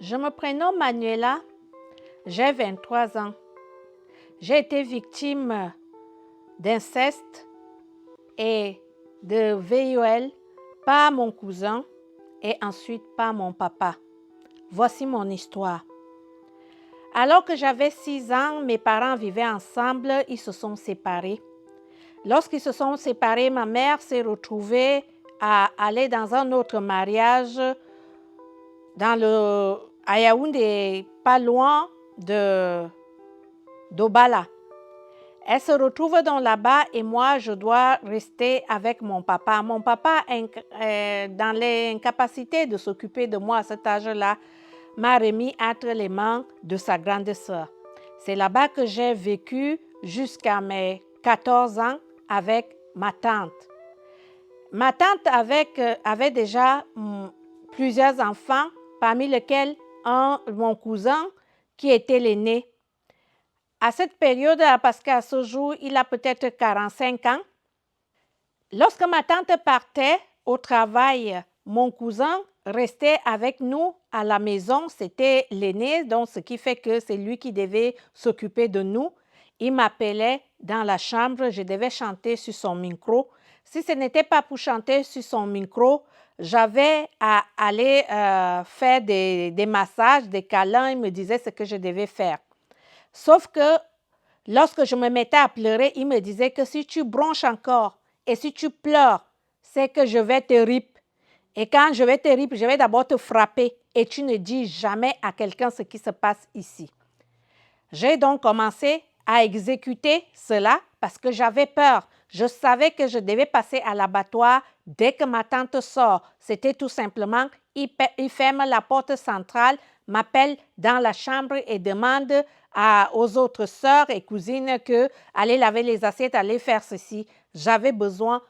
Je me prénomme Manuela, j'ai 23 ans. J'ai été victime d'inceste et de VIOL par mon cousin et ensuite par mon papa. Voici mon histoire. Alors que j'avais 6 ans, mes parents vivaient ensemble, ils se sont séparés. Lorsqu'ils se sont séparés, ma mère s'est retrouvée à aller dans un autre mariage à Yaoundé, pas loin d'Obala. Elle se retrouve donc là-bas et moi, je dois rester avec mon papa. Mon papa, dans l'incapacité de s'occuper de moi à cet âge-là, m'a remis entre les mains de sa grande sœur. C'est là-bas que j'ai vécu jusqu'à mes 14 ans avec ma tante. Ma tante avait déjà plusieurs enfants, parmi lesquels mon cousin qui était l'aîné. À cette période, parce qu'à ce jour, il a peut-être 45 ans. Lorsque ma tante partait au travail, mon cousin restait avec nous à la maison. C'était l'aîné, donc ce qui fait que c'est lui qui devait s'occuper de nous. Il m'appelait dans la chambre, je devais chanter sur son micro. Si ce n'était pas pour chanter sur son micro, j'avais à aller faire des massages, des câlins. Il me disait ce que je devais faire. Sauf que lorsque je me mettais à pleurer, il me disait que si tu bronches encore et si tu pleures, c'est que je vais te rip. Et quand je vais te rip, je vais d'abord te frapper et tu ne dis jamais à quelqu'un ce qui se passe ici. J'ai donc commencé à exécuter cela parce que j'avais peur. Je savais que je devais passer à l'abattoir dès que ma tante sort. C'était tout simplement, il ferme la porte centrale, m'appelle dans la chambre et demande aux autres sœurs et cousines que aller laver les assiettes, aller faire ceci. J'avais droit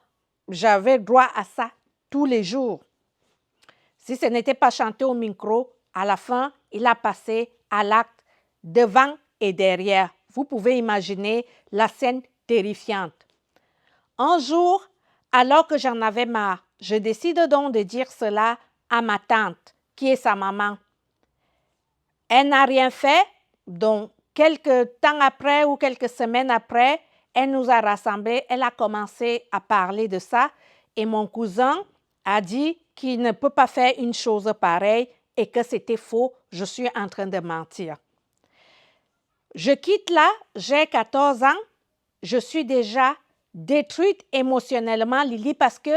à ça tous les jours. Si ce n'était pas chanté au micro, à la fin, il a passé à l'acte devant et derrière. Vous pouvez imaginer la scène terrifiante. Un jour, alors que j'en avais marre, je décide donc de dire cela à ma tante, qui est sa maman. Elle n'a rien fait, donc quelques temps après ou quelques semaines après, elle nous a rassemblés, elle a commencé à parler de ça et mon cousin a dit qu'il ne peut pas faire une chose pareille et que c'était faux, je suis en train de mentir. Je quitte là, j'ai 14 ans, je suis déjà détruite émotionnellement, Lily, parce que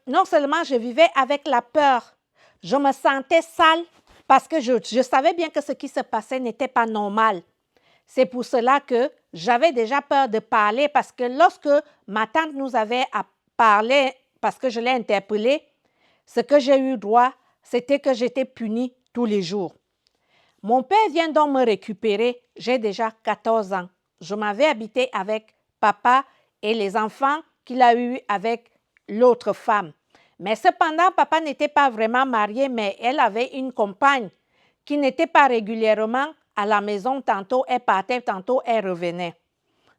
non seulement je vivais avec la peur, je me sentais sale parce que je savais bien que ce qui se passait n'était pas normal. C'est pour cela que j'avais déjà peur de parler parce que lorsque ma tante nous avait parlé, parce que je l'ai interpellée, ce que j'ai eu droit, c'était que j'étais punie tous les jours. Mon père vient donc me récupérer, j'ai déjà 14 ans. Je m'avais habité avec papa et les enfants qu'il a eus avec l'autre femme. Mais cependant, papa n'était pas vraiment marié, mais elle avait une compagne qui n'était pas régulièrement à la maison. Tantôt elle partait, tantôt elle revenait.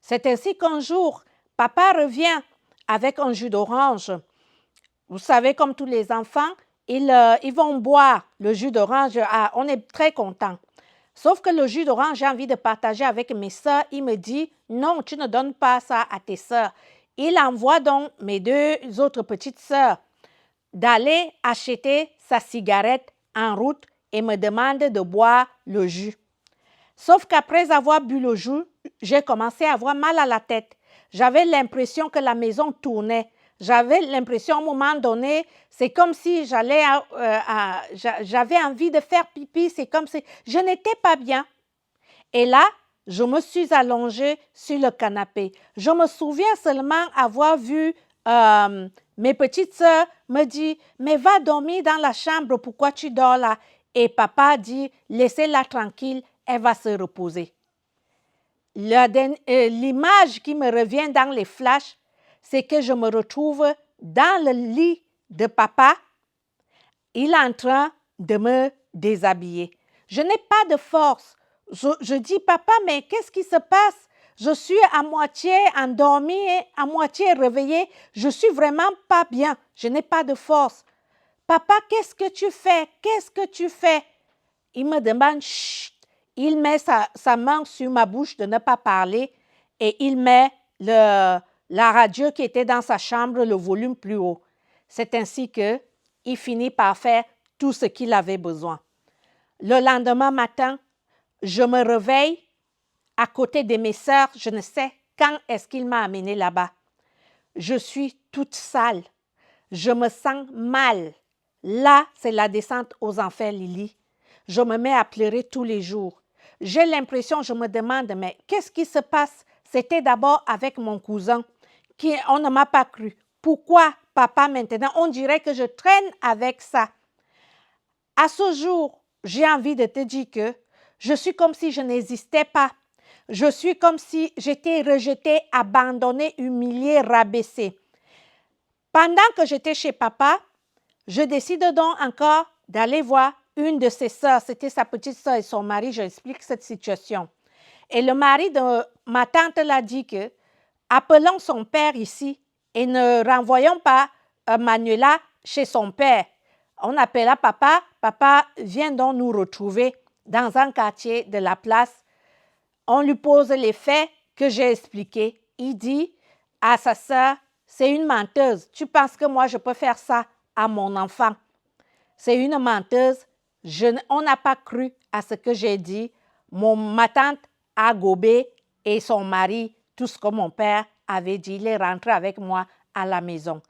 C'est ainsi qu'un jour, papa revient avec un jus d'orange. Vous savez, comme tous les enfants, ils vont boire le jus d'orange. Ah, on est très contents. Sauf que le jus d'orange, j'ai envie de partager avec mes soeurs. Il me dit, non, tu ne donnes pas ça à tes soeurs. Il envoie donc mes 2 autres petites soeurs d'aller acheter sa cigarette en route et me demande de boire le jus. Sauf qu'après avoir bu le jus, j'ai commencé à avoir mal à la tête. J'avais l'impression que la maison tournait. J'avais l'impression, à un moment donné, c'est comme si j'avais envie de faire pipi, c'est comme si je n'étais pas bien. Et là, je me suis allongée sur le canapé. Je me souviens seulement avoir vu mes petites sœurs me dire, mais va dormir dans la chambre, pourquoi tu dors là? Et papa dit, laissez-la tranquille, elle va se reposer. L'image qui me revient dans les flashs, c'est que je me retrouve dans le lit de papa. Il est en train de me déshabiller. Je n'ai pas de force. Je dis, papa, mais qu'est-ce qui se passe? Je suis à moitié endormie, à moitié réveillée. Je suis vraiment pas bien. Je n'ai pas de force. Papa, qu'est-ce que tu fais? Qu'est-ce que tu fais? il me demande, chut, il met sa main sur ma bouche de ne pas parler et il met la radio qui était dans sa chambre, le volume plus haut. C'est ainsi qu'il finit par faire tout ce qu'il avait besoin. Le lendemain matin, je me réveille à côté de mes sœurs. Je ne sais quand est-ce qu'il m'a amenée là-bas. Je suis toute sale. Je me sens mal. Là, c'est la descente aux enfers, Lily. Je me mets à pleurer tous les jours. J'ai l'impression, je me demande, mais qu'est-ce qui se passe? C'était d'abord avec mon cousin, on ne m'a pas cru. Pourquoi, papa, maintenant, on dirait que je traîne avec ça? À ce jour, j'ai envie de te dire que je suis comme si je n'existais pas. Je suis comme si j'étais rejetée, abandonnée, humiliée, rabaissée. Pendant que j'étais chez papa, je décide donc encore d'aller voir une de ses sœurs. C'était sa petite sœur et son mari. Je explique cette situation. Et le mari de ma tante l'a dit que appelons son père ici et ne renvoyons pas Manuela chez son père. On appela papa. Papa vient donc nous retrouver dans un quartier de la place. On lui pose les faits que j'ai expliqués. Il dit à sa sœur, c'est une menteuse. Tu penses que moi, je peux faire ça à mon enfant? C'est une menteuse. On n'a pas cru à ce que j'ai dit. Ma tante a gobé et son mari, tout ce que mon père avait dit. Il est rentré avec moi à la maison.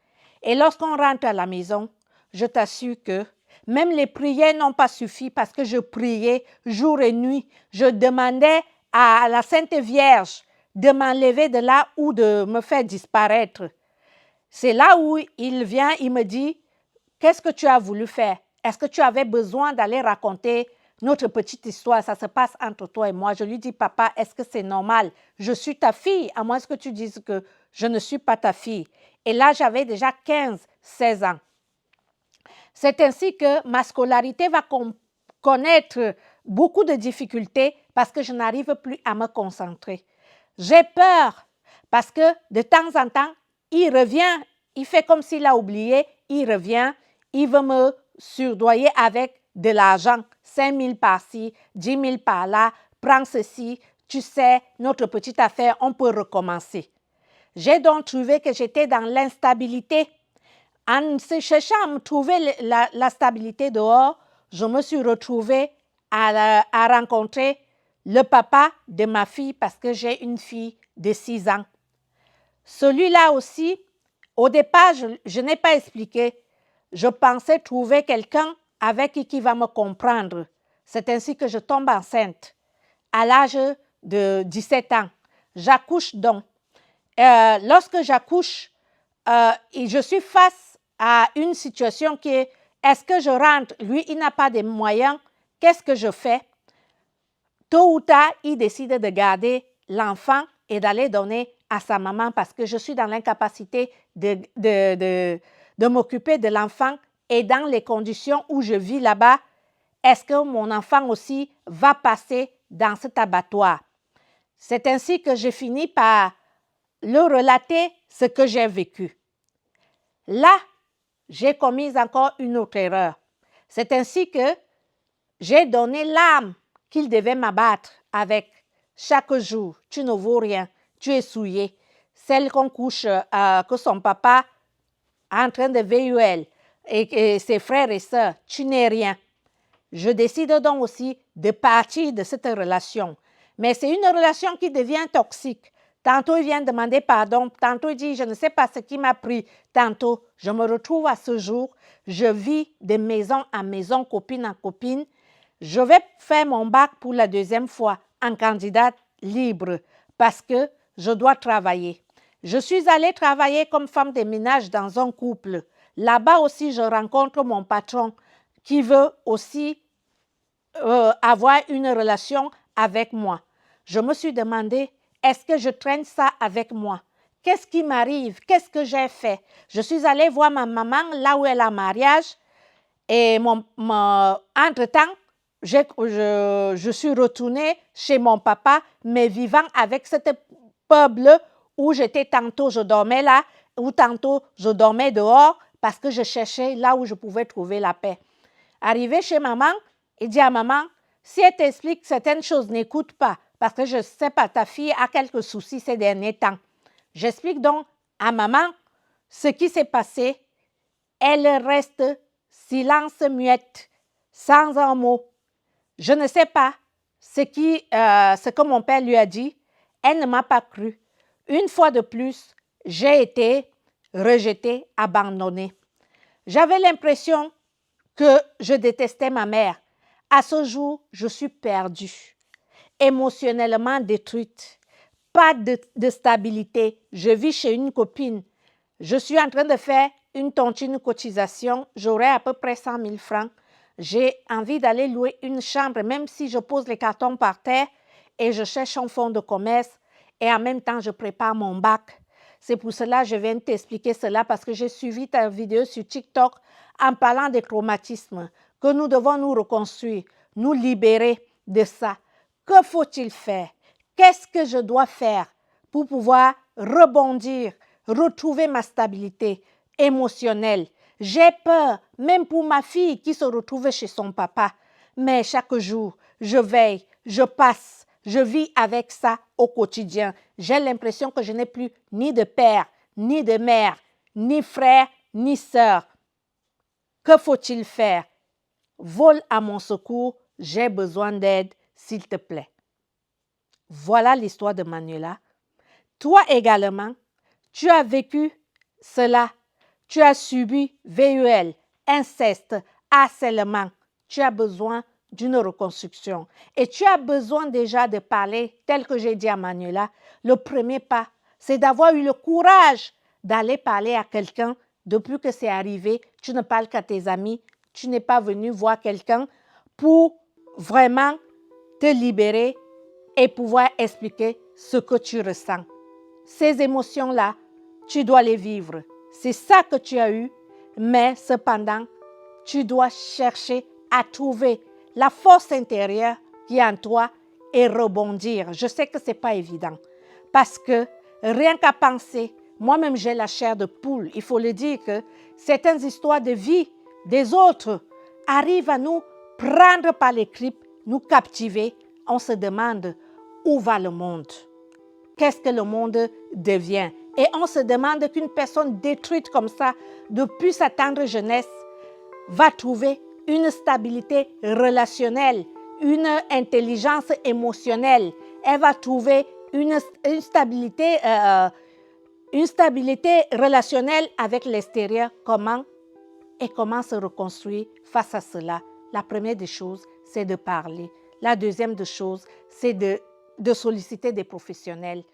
Et lorsqu'on rentre à la maison, je t'assure que même les prières n'ont pas suffi parce que je priais jour et nuit. Je demandais à la Sainte Vierge de m'enlever de là ou de me faire disparaître. C'est là où il vient, il me dit, qu'est-ce que tu as voulu faire? Est-ce que tu avais besoin d'aller raconter notre petite histoire? Ça se passe entre toi et moi. Je lui dis, papa, est-ce que c'est normal? Je suis ta fille, à moins que tu dises que je ne suis pas ta fille. Et là, j'avais déjà 15, 16 ans. C'est ainsi que ma scolarité va connaître beaucoup de difficultés parce que je n'arrive plus à me concentrer. J'ai peur parce que de temps en temps, il revient, il fait comme s'il a oublié, il revient, il veut me surdoyer avec de l'argent, 5 000 par-ci, 10 000 par-là, prends ceci, tu sais, notre petite affaire, on peut recommencer. J'ai donc trouvé que j'étais dans l'instabilité. En cherchant à me trouver la stabilité dehors, je me suis retrouvée à rencontrer le papa de ma fille parce que j'ai une fille de 6 ans. Celui-là aussi, au départ, je n'ai pas expliqué. Je pensais trouver quelqu'un avec qui va me comprendre. C'est ainsi que je tombe enceinte à l'âge de 17 ans. J'accouche donc. Lorsque j'accouche, je suis face à une situation qui est, est-ce que je rentre? Lui, il n'a pas de moyens. Qu'est-ce que je fais? Tôt ou tard, il décide de garder l'enfant et d'aller donner à sa maman parce que je suis dans l'incapacité de m'occuper de l'enfant et dans les conditions où je vis là-bas, est-ce que mon enfant aussi va passer dans cet abattoir? C'est ainsi que je finis par le relater ce que j'ai vécu. Là, j'ai commis encore une autre erreur. C'est ainsi que j'ai donné l'arme qu'il devait m'abattre avec chaque jour. Tu ne vaux rien, tu es souillé. Celle qu'on couche, que son papa est en train de VUL et ses frères et sœurs, tu n'es rien. Je décide donc aussi de partir de cette relation. Mais c'est une relation qui devient toxique. Tantôt, il vient demander pardon. Tantôt, il dit, je ne sais pas ce qui m'a pris. Tantôt, je me retrouve à ce jour. Je vis de maison en maison, copine en copine. Je vais faire mon bac pour la deuxième fois en candidate libre parce que je dois travailler. Je suis allée travailler comme femme de ménage dans un couple. Là-bas aussi, je rencontre mon patron qui veut aussi avoir une relation avec moi. Je me suis demandé, est-ce que je traîne ça avec moi? Qu'est-ce qui m'arrive? Qu'est-ce que j'ai fait? Je suis allée voir ma maman là où elle est en mariage et entre-temps, je suis retournée chez mon papa, mais vivant avec cette peuple où j'étais tantôt je dormais là, ou tantôt je dormais dehors parce que je cherchais là où je pouvais trouver la paix. Arrivée chez maman, Il dit à maman, si elle t'explique certaines choses, n'écoute pas, parce que je ne sais pas, ta fille a quelques soucis ces derniers temps. J'explique donc à maman ce qui s'est passé. Elle reste silence muette, sans un mot. Je ne sais pas ce que mon père lui a dit. Elle ne m'a pas cru. Une fois de plus, j'ai été rejetée, abandonnée. J'avais l'impression que je détestais ma mère. À ce jour, je suis perdue, émotionnellement détruite. Pas de stabilité. Je vis chez une copine. Je suis en train de faire une tontine cotisation. J'aurai à peu près 100 000 francs. J'ai envie d'aller louer une chambre, même si je pose les cartons par terre et je cherche un fonds de commerce et en même temps, je prépare mon bac. C'est pour cela que je viens t'expliquer cela parce que j'ai suivi ta vidéo sur TikTok en parlant des traumatismes, que nous devons nous reconstruire, nous libérer de ça. Que faut-il faire? Qu'est-ce que je dois faire pour pouvoir rebondir, retrouver ma stabilité émotionnelle? J'ai peur, même pour ma fille qui se retrouve chez son papa. Mais chaque jour, je veille, je passe, je vis avec ça au quotidien. J'ai l'impression que je n'ai plus ni de père, ni de mère, ni frère, ni sœur. Que faut-il faire? Vole à mon secours, j'ai besoin d'aide, s'il te plaît. Voilà l'histoire de Manuela. Toi également, tu as vécu cela. Tu as subi VUL, inceste, harcèlement. Tu as besoin d'une reconstruction. Et tu as besoin déjà de parler, tel que j'ai dit à Manuela. Le premier pas, c'est d'avoir eu le courage d'aller parler à quelqu'un. Depuis que c'est arrivé, tu ne parles qu'à tes amis. Tu n'es pas venu voir quelqu'un pour vraiment te libérer et pouvoir expliquer ce que tu ressens. Ces émotions-là, tu dois les vivre. C'est ça que tu as eu, mais cependant, tu dois chercher à trouver la force intérieure qui est en toi et rebondir. Je sais que ce n'est pas évident parce que rien qu'à penser, moi-même j'ai la chair de poule. Il faut le dire que certaines histoires de vie des autres arrivent à nous prendre par les tripes, nous captiver. On se demande où va le monde? Qu'est-ce que le monde devient? Et on se demande qu'une personne détruite comme ça, depuis sa tendre jeunesse, va trouver une stabilité relationnelle, une intelligence émotionnelle. Elle va trouver une stabilité relationnelle avec l'extérieur. Comment? Et comment se reconstruire face à cela? La première des choses, c'est de parler. La deuxième des choses, c'est de solliciter des professionnels